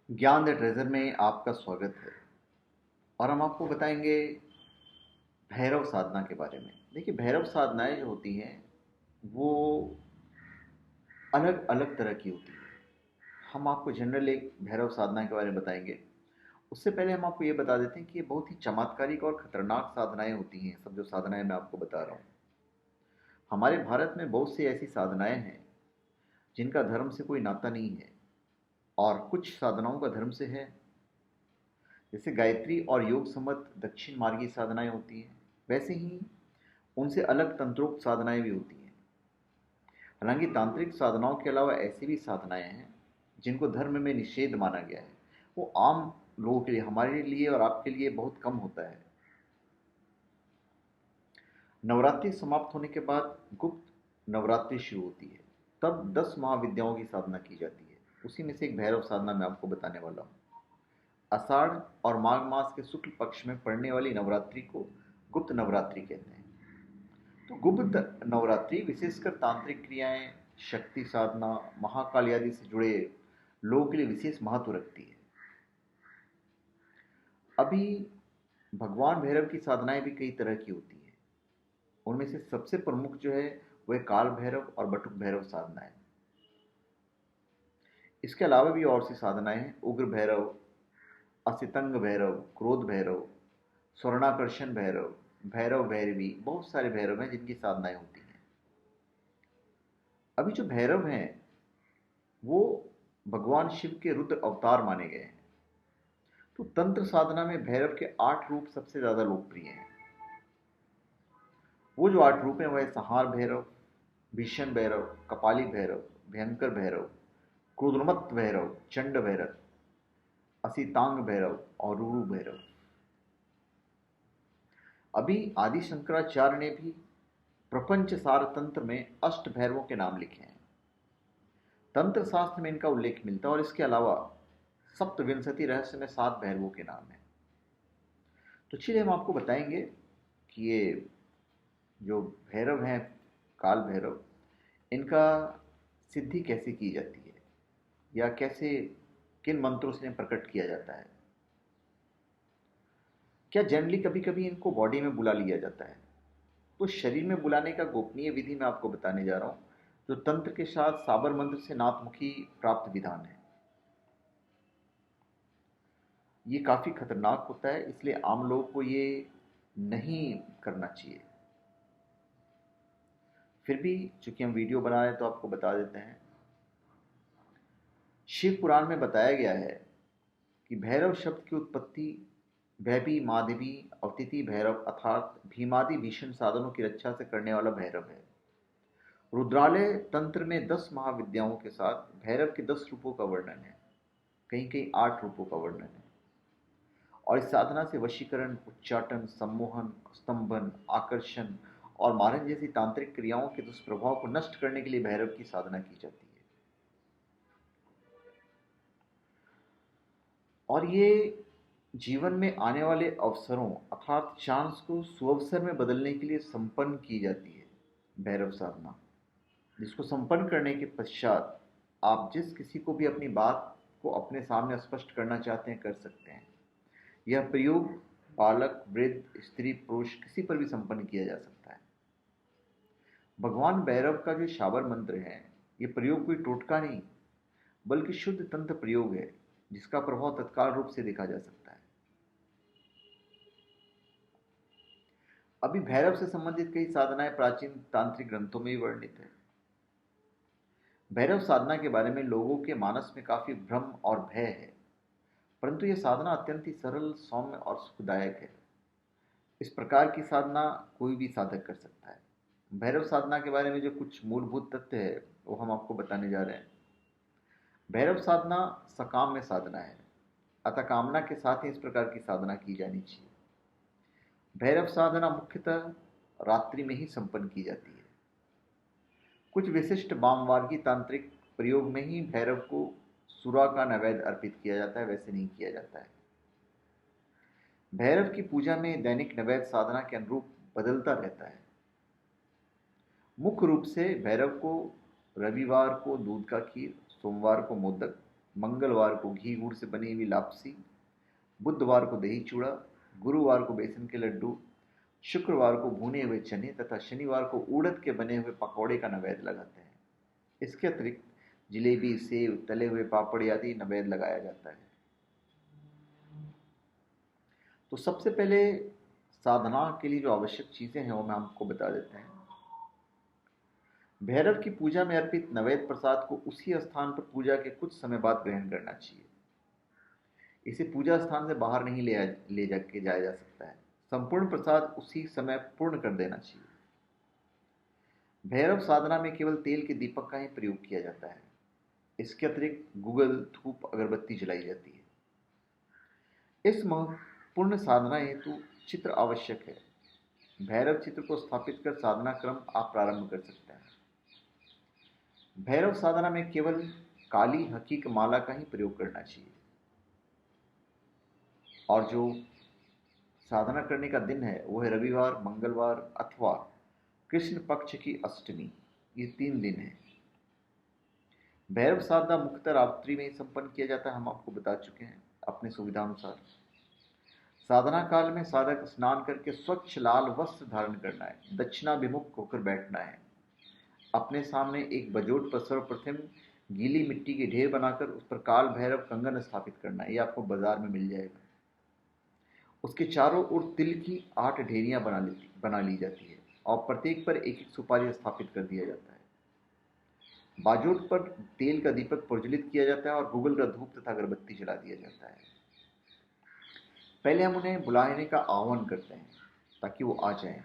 ज्ञान the treasure में आपका स्वागत है। और हम आपको बताएंगे भैरव साधना के बारे में। देखिए, भैरव साधनाएं जो होती हैं वो अलग अलग तरह की होती हैं। हम आपको जनरल एक भैरव साधना के बारे में बताएंगे। उससे पहले हम आपको ये बता देते हैं कि ये बहुत ही चमत्कारिक और खतरनाक साधनाएं होती हैं। सब जो साधनाएं मैं आपको बता रहा हूँ, हमारे भारत में बहुत सी ऐसी साधनाएं हैं जिनका धर्म से कोई नाता नहीं है, और कुछ साधनाओं का धर्म से है। जैसे गायत्री और योग सम्मत दक्षिण मार्गी साधनाएं होती हैं, वैसे ही उनसे अलग तंत्रोक्त साधनाएं भी होती हैं। हालांकि तांत्रिक साधनाओं के अलावा ऐसी भी साधनाएं हैं जिनको धर्म में निषेध माना गया है। वो आम लोगों के लिए, हमारे लिए और आपके लिए बहुत कम होता है। नवरात्रि समाप्त होने के बाद गुप्त नवरात्रि शुरू होती है। तब 10 महाविद्याओं की साधना की जाती है। उसी में से एक भैरव साधना मैं आपको बताने वाला हूँ। आषाढ़ और माघ मास के शुक्ल पक्ष में पड़ने वाली नवरात्रि को गुप्त नवरात्रि कहते हैं। तो गुप्त नवरात्रि विशेषकर तांत्रिक क्रियाएं, शक्ति साधना, महाकाली आदि से जुड़े लोगों के लिए विशेष महत्व रखती है। अभी भगवान भैरव की साधनाएं भी कई तरह की होती हैं। उनमें से सबसे प्रमुख जो है वह काल भैरव और बटुक भैरव साधना है। इसके अलावा भी और सी साधनाएं हैं। उग्र भैरव, असितंग भैरव, क्रोध भैरव, स्वर्णाकर्षण भैरव, भैरव भैरवी, बहुत सारे भैरव हैं जिनकी साधनाएं होती हैं। अभी जो भैरव हैं वो भगवान शिव के रुद्र अवतार माने गए हैं। तो तंत्र साधना में भैरव के 8 रूप सबसे ज्यादा लोकप्रिय हैं। वो जो 8 रूप हैं वह संहार भैरव, भीषण भैरव, कपाली भैरव, भयंकर भैरव, क्रोधोन्मत्त भैरव, चंड भैरव, असितांग भैरव और रूरू भैरव। अभी आदि शंकराचार्य ने भी प्रपंच सार तंत्र में अष्ट भैरवों के नाम लिखे हैं। तंत्र शास्त्र में इनका उल्लेख मिलता है, और इसके अलावा सप्तविंशति रहस्य में 7 भैरवों के नाम हैं। तो चलिए हम आपको बताएंगे कि ये जो भैरव हैं, काल भैरव, इनका सिद्धि कैसे की जाती है, या कैसे, किन मंत्रों से इन्हें प्रकट किया जाता है। क्या जनरली कभी कभी इनको बॉडी में बुला लिया जाता है? तो शरीर में बुलाने का गोपनीय विधि मैं आपको बताने जा रहा हूँ, जो तंत्र के साथ साबर मंत्र से नाथमुखी प्राप्त विधान है। ये काफ़ी खतरनाक होता है, इसलिए आम लोगों को ये नहीं करना चाहिए। फिर भी चूंकि हम वीडियो बना रहे हैं तो आपको बता देते हैं। शिव पुराण में बताया गया है कि भैरव शब्द की उत्पत्ति भैभी माधवी अवतिथि भैरव अर्थात भीमादि भीषण साधनों की रक्षा से करने वाला भैरव है। रुद्रालय तंत्र में 10 महाविद्याओं के साथ भैरव के 10 रूपों का वर्णन है। कहीं कहीं 8 रूपों का वर्णन है। और इस साधना से वशीकरण, उच्चाटन, सम्मोहन, स्तंभन, आकर्षण और मारण जैसी तांत्रिक क्रियाओं के दुष्प्रभाव को नष्ट करने के लिए भैरव की साधना की जाती है। और ये जीवन में आने वाले अवसरों अर्थात चांस को सुअवसर में बदलने के लिए संपन्न की जाती है भैरव साधना, जिसको संपन्न करने के पश्चात आप जिस किसी को भी अपनी बात को अपने सामने स्पष्ट करना चाहते हैं कर सकते हैं। यह प्रयोग बालक, वृद्ध, स्त्री, पुरुष किसी पर भी संपन्न किया जा सकता है। भगवान भैरव का जो शाबर मंत्र है, ये प्रयोग कोई टोटका नहीं बल्कि शुद्ध तंत्र प्रयोग है, जिसका प्रभाव तत्काल रूप से देखा जा सकता है। अभी भैरव से संबंधित कई साधनाएं प्राचीन तांत्रिक ग्रंथों में भी वर्णित है। भैरव साधना के बारे में लोगों के मानस में काफी भ्रम और भय है, परंतु यह साधना अत्यंत ही सरल, सौम्य और सुखदायक है। इस प्रकार की साधना कोई भी साधक कर सकता है। भैरव साधना के बारे में जो कुछ मूलभूत तथ्य है वो हम आपको बताने जा रहे हैं। भैरव साधना सकाम में साधना है, अतः कामना के साथ ही इस प्रकार की साधना की जानी चाहिए। भैरव साधना मुख्यतः रात्रि में ही संपन्न की जाती है। कुछ विशिष्ट वाममार्गी तांत्रिक प्रयोग में ही भैरव को सुरा का नैवेद्य अर्पित किया जाता है, वैसे नहीं किया जाता है। भैरव की पूजा में दैनिक नैवेद्य साधना के अनुरूप बदलता रहता है। मुख्य रूप से भैरव को रविवार को दूध का खीर, सोमवार को मोदक, मंगलवार को घी गुड़ से बनी हुई लापसी, बुधवार को दही चूड़ा, गुरुवार को बेसन के लड्डू, शुक्रवार को भुने हुए चने तथा शनिवार को उड़द के बने हुए पकौड़े का नैवेद्य लगाते हैं। इसके अतिरिक्त जलेबी, सेव, तले हुए पापड़ आदि नैवेद्य लगाया जाता है। तो सबसे पहले साधना के लिए जो आवश्यक चीजें हैं वो मैं आपको बता देते हैं। भैरव की पूजा में अर्पित नैवेद्य प्रसाद को उसी स्थान पर पूजा के कुछ समय बाद ग्रहण करना चाहिए। इसे पूजा स्थान से बाहर नहीं ले जाके जाया जा सकता है। संपूर्ण प्रसाद उसी समय पूर्ण कर देना चाहिए। भैरव साधना में केवल तेल के दीपक का ही प्रयोग किया जाता है। इसके अतिरिक्त गुगल, धूप, अगरबत्ती जलाई जाती है। इस महत्वपूर्ण साधना हेतु चित्र आवश्यक है। भैरव चित्र को स्थापित कर साधना क्रम आप प्रारंभ कर सकते हैं। भैरव साधना में केवल काली हकीक माला का ही प्रयोग करना चाहिए। और जो साधना करने का दिन है वो है रविवार, मंगलवार अथवा कृष्ण पक्ष की अष्टमी। ये 3 दिन है। भैरव साधना मुख्यतः रात्रि में ही संपन्न किया जाता है। हम आपको बता चुके हैं अपनी सुविधा अनुसार। साधना काल में साधक स्नान करके स्वच्छ लाल वस्त्र धारण करना है, दक्षिणाभिमुख होकर बैठना है, अपने सामने एक बजोट पर सर्वप्रथम गीली मिट्टी के ढेर बनाकर उस पर काल भैरव कंगन स्थापित करना है। ये आपको बाजार में मिल जाएगा। उसके चारों ओर तिल की 8 ढेरियां बना ली जाती है और प्रत्येक पर एक एक सुपारी स्थापित कर दिया जाता है। बाजोट पर तेल का दीपक प्रज्वलित किया जाता है और गूगल का धूप तथा अगरबत्ती जला दिया जाता है। पहले हम उन्हें बुलाने का आह्वान करते हैं ताकि वो आ जाएं।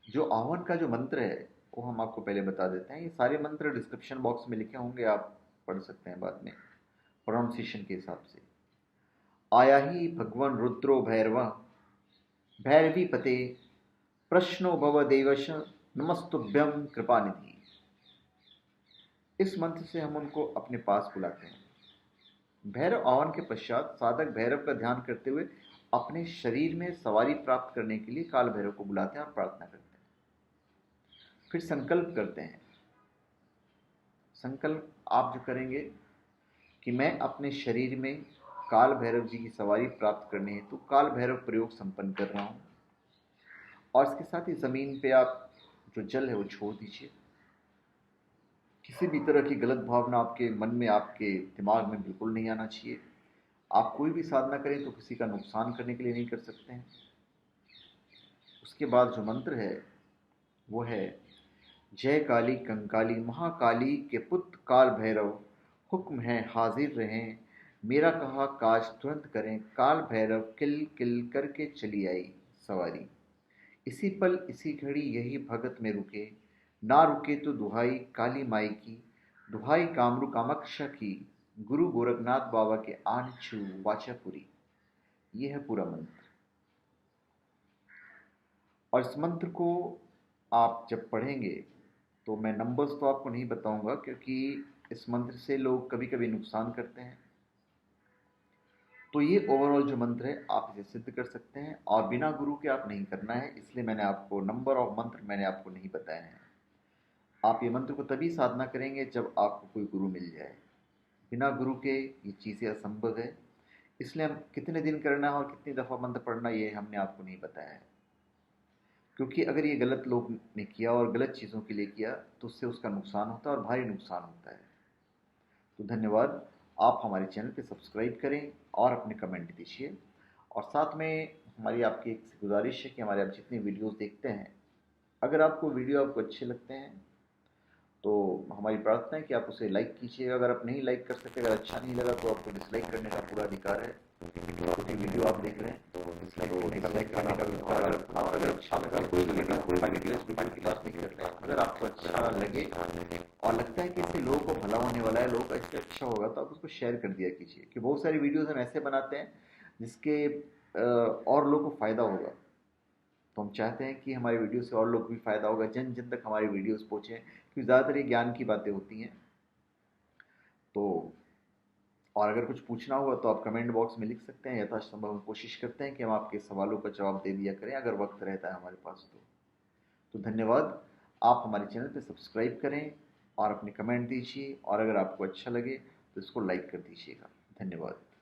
जो आह्वान का जो मंत्र है वो हम आपको पहले बता देते हैं। ये सारे मंत्र डिस्क्रिप्शन बॉक्स में लिखे होंगे, आप पढ़ सकते हैं बाद में प्रोनाउंसिएशन के हिसाब से। आया ही भगवान रुद्रो भैरव, भैरवी पते, प्रश्नो भव देवश, नमस्तुभ्यं कृपानिधि। इस मंत्र से हम उनको अपने पास बुलाते हैं। भैरव आह्वान के पश्चात साधक भैरव का ध्यान करते हुए अपने शरीर में सवारी प्राप्त करने के लिए काल भैरव को बुलाते हैं और प्रार्थना करते हैं। फिर संकल्प करते हैं। संकल्प आप जो करेंगे कि मैं अपने शरीर में काल भैरव जी की सवारी प्राप्त करने हेतु काल भैरव प्रयोग संपन्न कर रहा हूं। और इसके साथ ही जमीन पे आप जो जल है वो छोड़ दीजिए। किसी भी तरह की गलत भावना आपके मन में, आपके दिमाग में बिल्कुल नहीं आना चाहिए। आप कोई भी साधना करें तो किसी का नुकसान करने के लिए नहीं कर सकते हैं। उसके बाद जो मंत्र है वो है जय काली कंकाली महाकाली के पुत्र काल भैरव, हुक्म है हाजिर रहें, मेरा कहा काज तुरंत करें, काल भैरव किल किल करके चली आई सवारी, इसी पल इसी घड़ी यही भगत में रुके, ना रुके तो दुहाई काली माई की, दुहाई कामरू कामाक्षा की, गुरु गोरखनाथ बाबा के आन छू वाचापुरी। यह है पूरा मंत्र। और इस मंत्र को आप जब पढ़ेंगे तो मैं नंबर्स तो आपको नहीं बताऊंगा क्योंकि इस मंत्र से लोग कभी कभी नुकसान करते हैं। तो ये ओवरऑल जो मंत्र है आप इसे सिद्ध कर सकते हैं और बिना गुरु के आप नहीं करना है, इसलिए मैंने आपको नंबर ऑफ मंत्र मैंने आपको नहीं बताए हैं। आप ये मंत्र को तभी साधना करेंगे जब आपको कोई गुरु मिल जाए। बिना गुरु के ये चीज़ें असंभव है। इसलिए हम कितने दिन करना है और कितनी दफ़ा मंत्र पढ़ना ये हमने आपको नहीं बताया है, क्योंकि अगर ये गलत लोग ने किया और गलत चीज़ों के लिए किया तो उससे उसका नुकसान होता है और भारी नुकसान होता है। तो धन्यवाद। आप हमारे चैनल पे सब्सक्राइब करें और अपने कमेंट दीजिए। और साथ में हमारी आपकी एक गुजारिश है कि हमारे आप जितने वीडियोस देखते हैं, अगर आपको वीडियो आपको अच्छे लगते हैं तो हमारी प्रार्थना है कि आप उसे लाइक कीजिएगा। अगर आप नहीं लाइक कर सकते, अगर अच्छा नहीं लगा तो आपको डिसलाइक करने का पूरा अधिकार है। क्योंकि वीडियो आप देख रहे हैं तो डिसलाइक करने का भी अधिकार है। अगर अच्छा लगा कोई वीडियो की क्लास नहीं कर रहे हैं, अगर आपको अच्छा लगे और लगता है कि इससे लोगों को भला होने वाला है, लोगों का इससे अच्छा होगा, तो आप उसको शेयर कर दिया कीजिए। कि बहुत सारी वीडियोज़ हम ऐसे बनाते हैं जिसके और लोगों को फ़ायदा होगा। तो हम चाहते हैं कि हमारी वीडियो से और लोग भी फ़ायदा होगा, जन जन तक हमारी वीडियोस पहुँचें, क्योंकि ज़्यादातर ये ज्ञान की बातें होती हैं। तो और अगर कुछ पूछना होगा तो आप कमेंट बॉक्स में लिख सकते हैं। यथासंभव हम कोशिश करते हैं कि हम आपके सवालों का जवाब दे दिया करें, अगर वक्त रहता है हमारे पास तो धन्यवाद। आप हमारे चैनल पर सब्सक्राइब करें और अपने कमेंट दीजिए। और अगर आपको अच्छा लगे तो इसको लाइक कर दीजिएगा। धन्यवाद।